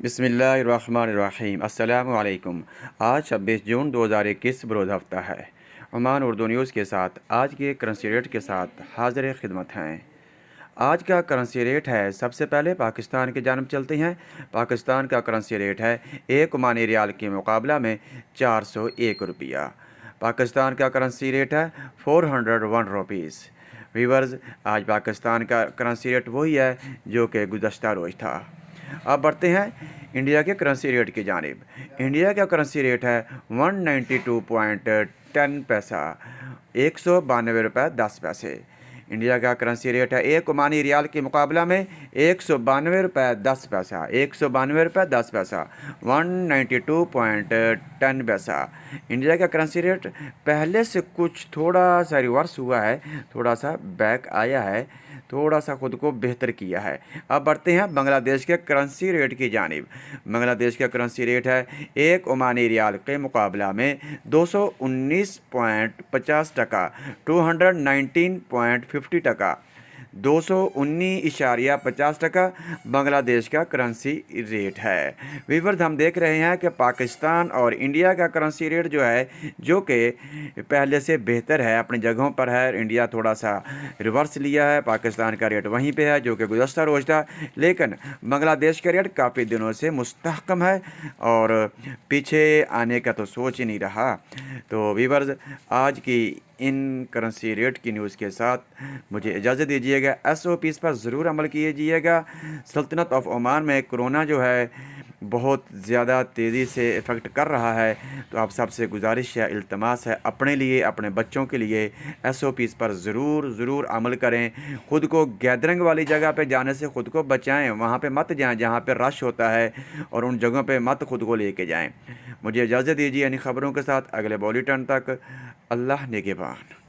बिस्मिल्लाहिर्रहमानिर्रहीम अस्सलामु अलैकुम। आज 26 जून 2021 बरोज़ हफ्ता है। ओमान उर्दू न्यूज़ के साथ आज के करेंसी रेट के साथ हाज़िर खिदमत हैं। आज का करेंसी रेट है, सबसे पहले पाकिस्तान की जानब चलते हैं। पाकिस्तान का करेंसी रेट है एक ओमानी रियाल के मुकाबला में 401 रुपया। पाकिस्तान का करेंसी रेट है 401 रुपीज़। वीवर्स, आज पाकिस्तान का करेंसी रेट वही है जो कि गुज़श्ता रोज़ था। अब बढ़ते हैं इंडिया के करेंसी रेट की जानिब। इंडिया का करेंसी रेट है 192.10 पैसा, 192 रुपये 10 पैसे। इंडिया का करेंसी रेट है एक ओमानी रियाल के मुकाबला में 192 रुपये 10 पैसा, 192 रुपये 10 पैसा, 192.10 पैसा। इंडिया का करेंसी रेट पहले से कुछ थोड़ा सा रिवर्स हुआ है, थोड़ा सा बैक आया है, थोड़ा सा ख़ुद को बेहतर किया है। अब बढ़ते हैं बांग्लादेश के करेंसी रेट की जानिब। बांग्लादेश का करेंसी रेट है एक ओमानी रियाल के मुकाबला में 219.50 टका, 219.50 टका, 219.50 टका बांग्लादेश का करेंसी रेट है। वीवर्स, हम देख रहे हैं कि पाकिस्तान और इंडिया का करेंसी रेट जो है, जो कि पहले से बेहतर है, अपनी जगहों पर है। इंडिया थोड़ा सा रिवर्स लिया है, पाकिस्तान का रेट वहीं पे है जो कि गुज़श्ता रोज़ था, लेकिन बांग्लादेश का रेट काफ़ी दिनों से मुस्तहकम है और पीछे आने का तो सोच ही नहीं रहा। तो वीवर्स, आज की इन करेंसी रेट की न्यूज़ के साथ मुझे इजाज़त दीजिएगा। SOPs पर ज़रूर अमल कीजिएगा। सल्तनत ऑफ ओमान में कोरोना जो है बहुत ज़्यादा तेज़ी से इफ़ेक्ट कर रहा है, तो आप सबसे गुजारिश है, इल्तमास है, अपने लिए, अपने बच्चों के लिए SOPs पर ज़रूर अमल करें। ख़ुद को गैदरिंग वाली जगह पे जाने से ख़ुद को बचाएं, वहाँ पे मत जाएं जहाँ पे रश होता है, और उन जगहों पे मत ख़ुद को लेके जाएं। मुझे इजाज़त दीजिए इन खबरों के साथ। अगले बुलेटिन तक अल्लाह निगहबान।